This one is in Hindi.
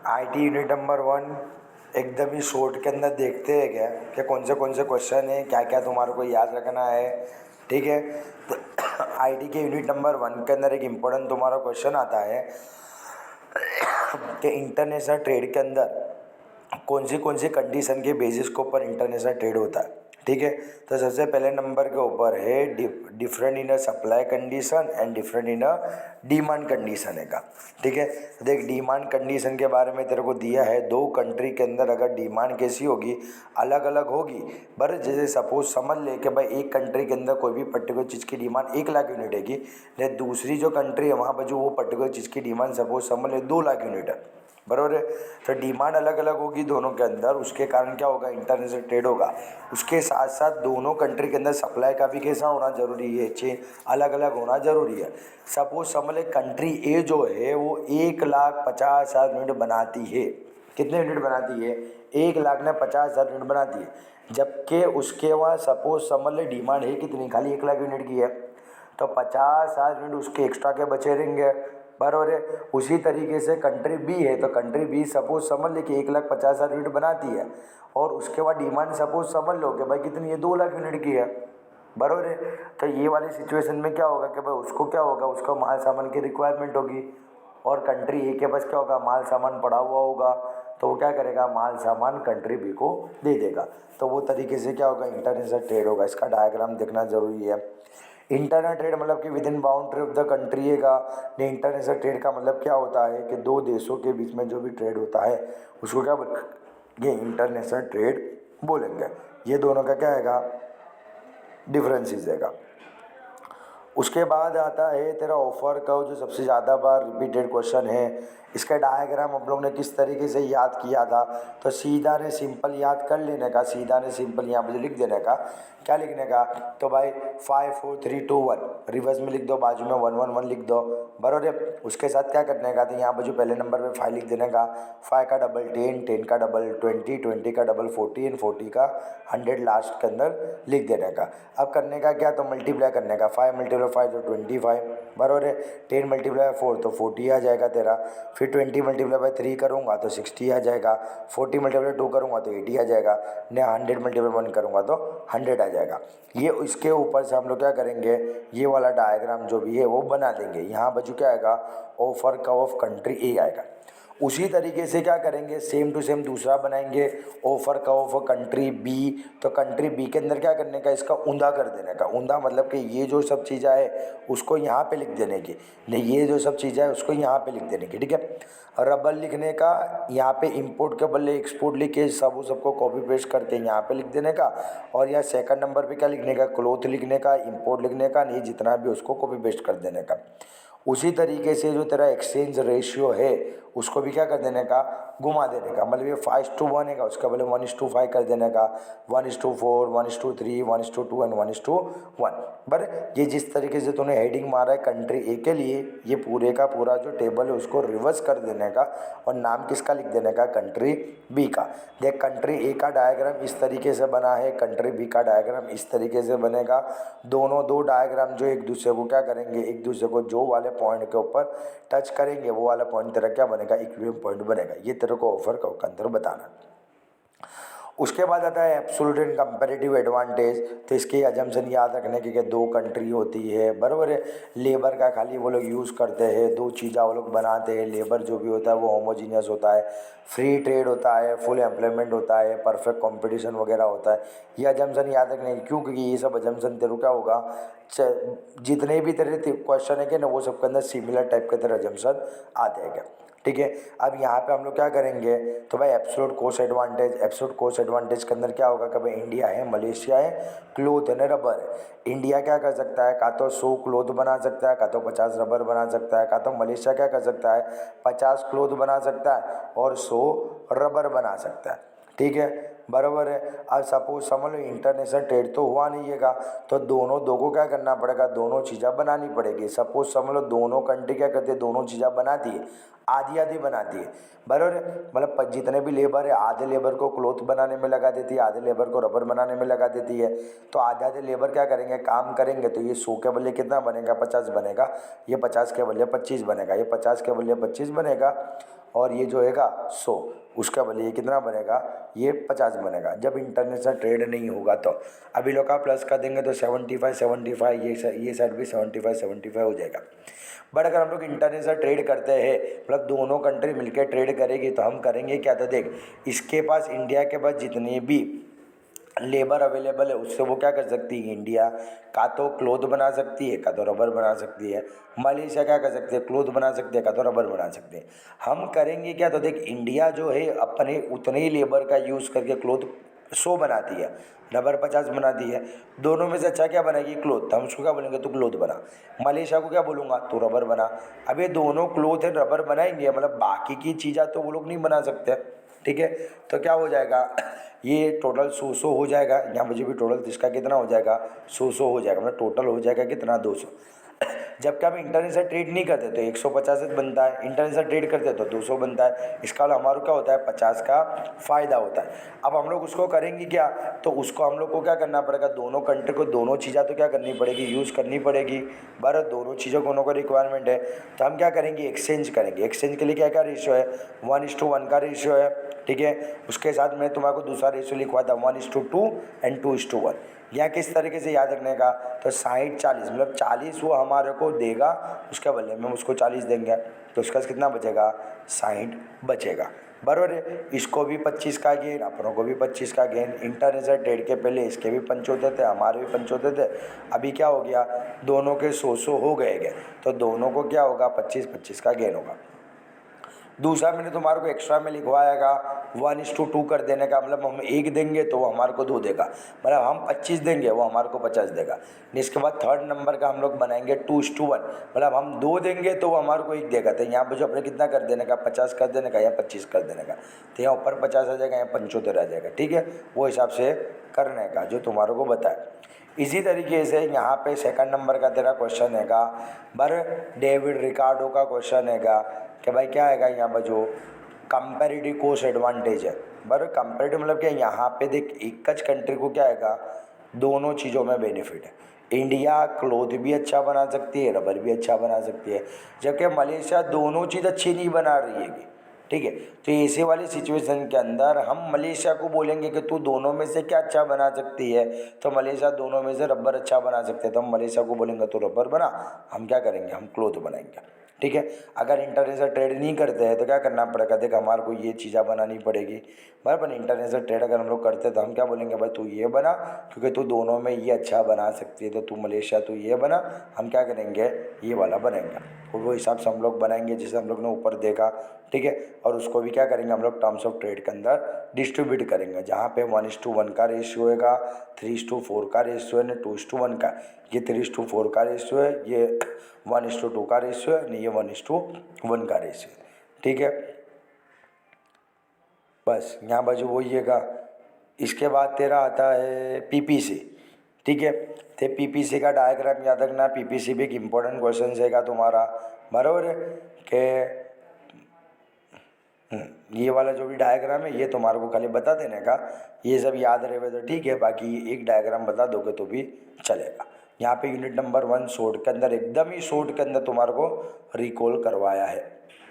आईटी यूनिट नंबर 1 एकदम ही शॉर्ट के अंदर देखते हैं क्या कि कौन से क्वेश्चन है, क्या क्या तुम्हारे को याद रखना है। ठीक है, तो आईटी के यूनिट नंबर 1 के अंदर एक इम्पोर्टेंट तुम्हारा क्वेश्चन आता है कि इंटरनेशनल ट्रेड के अंदर कौन सी कंडीशन के बेसिस के ऊपर इंटरनेशनल ट्रेड होता है। ठीक है, तो सबसे पहले नंबर के ऊपर है different in a supply condition and different in a demand condition है का। ठीक है, तो देख डिमांड कंडीशन के बारे में तेरे को दिया है, दो कंट्री के अंदर अगर डिमांड कैसी होगी, अलग अलग होगी। बस जैसे सपोज समझ ले कि भाई एक कंट्री के अंदर कोई भी पर्टिकुलर चीज़ की डिमांड 1 लाख यूनिट है की, दूसरी जो कंट्री है वहाँ पर जो वो पर्टिकुलर चीज़ की डिमांड सपोज समझ ले 2 लाख यूनिट है, बराबर है। तो डिमांड अलग अलग होगी दोनों के अंदर, उसके कारण क्या होगा, इंटरनेशनल ट्रेड होगा। उसके साथ साथ दोनों कंट्री के अंदर सप्लाई का भी कैसा होना जरूरी है, चेन अलग अलग होना जरूरी है। सपोज समझ ले कंट्री ए जो है वो 1,50,000 यूनिट बनाती है। कितने यूनिट बनाती है? 1,50,000 यूनिट बनाती है, जबकि उसके वहाँ सपोज समझ ले डिमांड है कितनी, खाली 1 लाख यूनिट की है, तो 50,000 यूनिट उसके एक्स्ट्रा के बचे रहेंगे, बराबर है। उसी तरीके से कंट्री बी है, तो कंट्री बी सपोज समझ ले कि 1,50,000 यूनिट बनाती है और उसके बाद डिमांड सपोज समझ लो कि भाई कितनी है, 2 लाख यूनिट की है, बराबर है। तो ये वाली सिचुएशन में क्या होगा कि भाई उसको क्या होगा, उसको माल सामान की रिक्वायरमेंट होगी और कंट्री ए के पास क्या होगा, माल सामान पड़ा हुआ होगा, तो वो क्या करेगा, माल सामान कंट्री बी को दे देगा। तो वो तरीके से क्या होगा, इंटरनेशनल ट्रेड होगा। इसका डायग्राम देखना जरूरी है। इंटरनल ट्रेड मतलब कि with in boundary of the country का। नहीं, इंटरनेशनल ट्रेड का मतलब क्या होता है कि दो देशों के बीच में जो भी ट्रेड होता है उसको क्या बोलेंगे, ये इंटरनेशनल ट्रेड बोलेंगे। ये दोनों का क्या हैगा, डिफरेंसेस हैगा। उसके बाद आता है तेरा ऑफर का, जो सबसे ज़्यादा बार रिपीटेड क्वेश्चन है। इसका डायग्राम हम लोग ने किस तरीके से याद किया था, तो सीधा ने सिंपल याद कर लेने का, सीधा ने सिंपल यहाँ पर लिख देने का। क्या लिखने का, तो भाई 5 4 3 2 1 रिवर्स में लिख दो, बाजू में 1 1 1 लिख दो, बराबर है। उसके साथ क्या करने का, तो यहाँ पर जो पहले नंबर पे 5 लिख देने का, 5 का डबल 10, 10 का डबल 20, 20 का डबल 40, 40 का 100 लास्ट के अंदर लिख देने का। अब करने का क्या, तो मल्टीप्लाई करने का, 5 × 5 तो 25, बराबर है। 10 × 4 तो 40 आ जाएगा तेरा, फिर 20 × 3 करूँगा तो 60 आ जाएगा, 40 × 2 करूँगा तो 80 आ जाएगा, ने 100 × 1 करूँगा तो 100 आ जाएगा। ये इसके ऊपर से हम लोग क्या करेंगे, ये वाला डायग्राम जो भी है वो बना देंगे। यहाँ बच्चों क्या आएगा, ऑफर कर्व ऑफ कंट्री ए आएगा। उसी तरीके से क्या करेंगे, सेम टू सेम दूसरा बनाएंगे, offer curve of country B. तो कंट्री बी के अंदर क्या करने का, इसका ऊंधा कर देने का। ऊंधा मतलब कि ये जो सब चीज़ें है उसको यहाँ पे लिख देने की, नहीं ये जो सब चीज़ें है उसको यहाँ पे लिख देने की। ठीक है, रबर लिखने का, यहाँ पे इंपोर्ट के बदले एक्सपोर्ट लिख के सबको कॉपी पेस्ट करके यहाँ पे लिख देने का। और यहाँ सेकंड नंबर पे क्या लिखने का, क्लोथ लिखने का, इंपोर्ट लिखने का, नहीं जितना भी उसको कॉपी पेस्ट कर देने का। उसी तरीके से जो तेरा एक्सचेंज रेशियो है उसको भी क्या कर देने का, घुमा देने का। मतलब ये 5:1 है, उसका बोले 1:5 कर देने का, 1:4, 1:3, 1:2 एंड 1:1। पर ये जिस तरीके से तूने हेडिंग मारा है कंट्री ए के लिए, ये पूरे का पूरा जो टेबल है उसको रिवर्स कर देने का और नाम किसका लिख देने का, कंट्री बी का। देख कंट्री ए का डायग्राम इस तरीके से बना है, कंट्री बी का डायग्राम इस तरीके से बनेगा। दोनों दो डायग्राम जो एक दूसरे को क्या करेंगे, एक दूसरे को जो वाले पॉइंट के ऊपर टच करेंगे वो वाला पॉइंट तेरा क्या बनेगा, इक्विलिब्रियम पॉइंट बनेगा। ये तेरे को ऑफर का अंतर बताना। उसके बाद आता है एब्सोल्यूट एंड कंपैरेटिव एडवांटेज। तो इसके अजम्पशन याद रखने की कि दो कंट्री होती है, बराबर है। लेबर का खाली वो लोग यूज़ करते हैं, दो चीज़ें वो लोग बनाते हैं। लेबर जो भी होता है वो होमोजीनियस होता है, फ्री ट्रेड होता है, फुल एम्प्लॉयमेंट होता है, परफेक्ट कंपटीशन वगैरह होता है। ये अजम्पशन याद रखने की, क्यों, क्योंकि ये सब अजम्पशन तेरे क्या होगा, जितने भी तेरे क्वेश्चन है कि ना वो सबके अंदर सिमिलर टाइप के तेरे अजम्पशन आते हैं क्या। ठीक है, अब यहाँ पे हम लोग क्या करेंगे, तो भाई absolute cost advantage. Absolute cost advantage के अंदर क्या होगा कि भाई इंडिया है, मलेशिया है, क्लोथ है ना, रबर है। इंडिया क्या कर सकता है, का तो 100 क्लोथ बना सकता है, का तो 50 रबर बना सकता है, का तो मलेशिया क्या कर सकता है, 50 क्लोथ बना सकता है और 100 रबर बना सकता है। ठीक है, बराबर है। अब सपोज समझ लो इंटरनेशनल ट्रेड तो हुआ नहीं है का, तो दोनों दो को क्या करना पड़ेगा, दोनों चीज़ें बनानी पड़ेगी। सपोज समझ लो दोनों कंट्री क्या करती है, दोनों चीज़ें बनाती है, आधी आधी बनाती है, बराबर है। मतलब जितने भी लेबर है, आधे लेबर को क्लोथ बनाने में लगा देती है, आधे लेबर को रबर बनाने में लगा देती है। तो आधे आधे लेबर क्या करेंगे, काम करेंगे, तो ये 100 के बदले कितना बनेगा, 50 बनेगा। ये 50 के बदले 25 बनेगा, ये 50 के बदले 25 बनेगा और ये जो हैगा 100, उसका बोले ये कितना बनेगा, ये 50 बनेगा जब इंटरनेशनल ट्रेड नहीं होगा। तो अभी लोग का प्लस कर देंगे तो 75 ये साइड भी 75 हो जाएगा। बट अगर हम लोग इंटरनेशनल ट्रेड करते हैं, मतलब दोनों कंट्री मिलकर ट्रेड करेगी, तो हम करेंगे क्या, तो देख इसके पास, इंडिया के पास जितने भी लेबर अवेलेबल है उससे वो क्या कर सकती है, इंडिया का तो क्लोथ बना सकती है, का तो रबर बना सकती है। मलेशिया क्या कर सकती है, क्लोथ बना सकती है, का तो रबर बना सकते हैं। हम करेंगे क्या, तो देख इंडिया जो है अपने उतने ही लेबर का यूज़ करके क्लोथ 100 बनाती है, रबर 50 बनाती है। दोनों में से अच्छा क्या बनाएगी, क्लोथ। तो हम उसको क्या बोलेंगे, तू क्लोथ बना। मलेशिया को क्या बोलूँगा, तू रबर बना। अब ये दोनों क्लोथ एंड रबर बनाएंगे, मतलब बाकी की चीज़ें तो वो लोग नहीं बना सकते, ठीक है। तो क्या हो जाएगा, ये टोटल 100 हो जाएगा। यहाँ मुझे भी टोटल इसका कितना हो जाएगा, 100 हो जाएगा, मतलब टोटल हो जाएगा कितना, 200। जबकि हम इंटरनेशनल ट्रेड नहीं करते तो 150 बनता है, इंटरनेशनल ट्रेड करते तो 200 बनता है। इसका हमारा क्या होता है, 50 का फ़ायदा होता है। अब हम लोग उसको करेंगे क्या, तो उसको हम लोग को क्या करना पड़ेगा, दोनों कंट्री को दोनों चीज़ें तो क्या करनी पड़ेगी, यूज़ करनी पड़ेगी। भारत दोनों चीज़ों को को रिक्वायरमेंट है, तो हम क्या करेंगे, एक्सचेंज करेंगे। एक्सचेंज के लिए क्या क्या रेशियो है, 1:1 का रेशियो है, ठीक है। उसके साथ मैं तुम्हारे को दूसरा रेशियो लिखवा था 1:2 एंड 2:1। यहाँ किस तरीके से याद रखने का, तो 60-40, मतलब 40 वो हमारे को देगा, उसके बदले में हम उसको 40 देंगे, तो उसका कितना बचेगा, 60 बचेगा, बराबर है। इसको भी 25 का गेन, अपनों को भी 25 का गेन। इंटरनेशनल ट्रेड के पहले इसके भी 5 होते थे, हमारे भी 5 होते थे। अभी क्या हो गया, दोनों के 100 हो गए, तो दोनों को क्या होगा, 25-25 का गेन होगा। दूसरा मैंने तुम्हारे को एक्स्ट्रा में लिखवाएगा 1:2 कर देने का, मतलब हम 1 देंगे तो वो हमारे को 2 देगा, मतलब हम 25 देंगे वो हमारे को 50 देगा। इसके बाद थर्ड नंबर का हम लोग बनाएंगे 2:1, मतलब हम 2 देंगे तो वो हमारे को 1 देगा। तो यहाँ पर जो अपने कितना कर देने का, 50 कर देने का या 25 कर देने का, तो यहाँ ऊपर 50 आ जाएगा, यहाँ 75 आ जाएगा, ठीक है। वो हिसाब से करने का जो तुम्हारे को बताया। इसी तरीके से यहाँ पे सेकंड नंबर का तेरा क्वेश्चन हैगा, बर डेविड रिकार्डो का क्वेश्चन हैगा कि भाई क्या हैगा, यहाँ पर जो कंपेरेटिव कोस्ट एडवांटेज है, बर कंपेरेटिव मतलब क्या, यहाँ पे देख एक कंट्री को क्या हैगा, दोनों चीज़ों में बेनिफिट है। इंडिया क्लोथ भी अच्छा बना सकती है, रबर भी अच्छा बना सकती है, जबकि मलेशिया दोनों चीज़ अच्छी नहीं बना रही है, ठीक है। तो ऐसे वाली सिचुएशन के अंदर हम मलेशिया को बोलेंगे कि तू दोनों में से क्या अच्छा बना सकती है, तो मलेशिया दोनों में से रबर अच्छा बना सकते हैं, तो हम मलेशिया को बोलेंगे तो रबर बना, हम क्या करेंगे, हम क्लोथ बनाएंगे, ठीक है। अगर इंटरनेशनल ट्रेड नहीं करते हैं तो क्या करना पड़ेगा, देख हमारे को ये चीज़ें बनानी पड़ेगी, बराबर। इंटरनेशनल ट्रेड अगर हम लोग करते हैं तो हम क्या बोलेंगे, भाई तू ये बना, क्योंकि तू दोनों में ये अच्छा बना सकती है, तो तू मलेशिया तू ये बना, हम क्या करेंगे, ये वाला बनाएंगे। और वो हिसाब से हम लोग बनाएंगे जैसे हम लोग ने ऊपर देखा, ठीक है। और उसको भी क्या करेंगे, हम लोग टर्म्स ऑफ ट्रेड के अंदर डिस्ट्रीब्यूट करेंगे, जहाँ पे 1:1 का रेशियो होगा, 3:4 का रेशियो है, 2:1 का, ये 3:4 का रेशियो है, ये 1:2 का रेशियो है, नहीं ये 1:1 का रेशियो है, ठीक है। बस यहाँ बाजू वही हैगा। इसके बाद तेरा आता है पीपीसी, ठीक है। तो पीपीसी का डायग्राम याद रखना, पीपीसी भी एक इम्पोर्टेंट क्वेश्चन हैगा तुम्हारा, बराबर है कि ये वाला जो भी डायग्राम है ये तुम्हारे को खाली बता देने का, ये सब याद रहे तो ठीक है, बाकी एक डायग्राम बता दोगे तो भी चलेगा। यहाँ पे यूनिट नंबर 1 शॉर्ट के अंदर, एकदम ही शॉर्ट के अंदर तुम्हारे को रिकॉल करवाया है।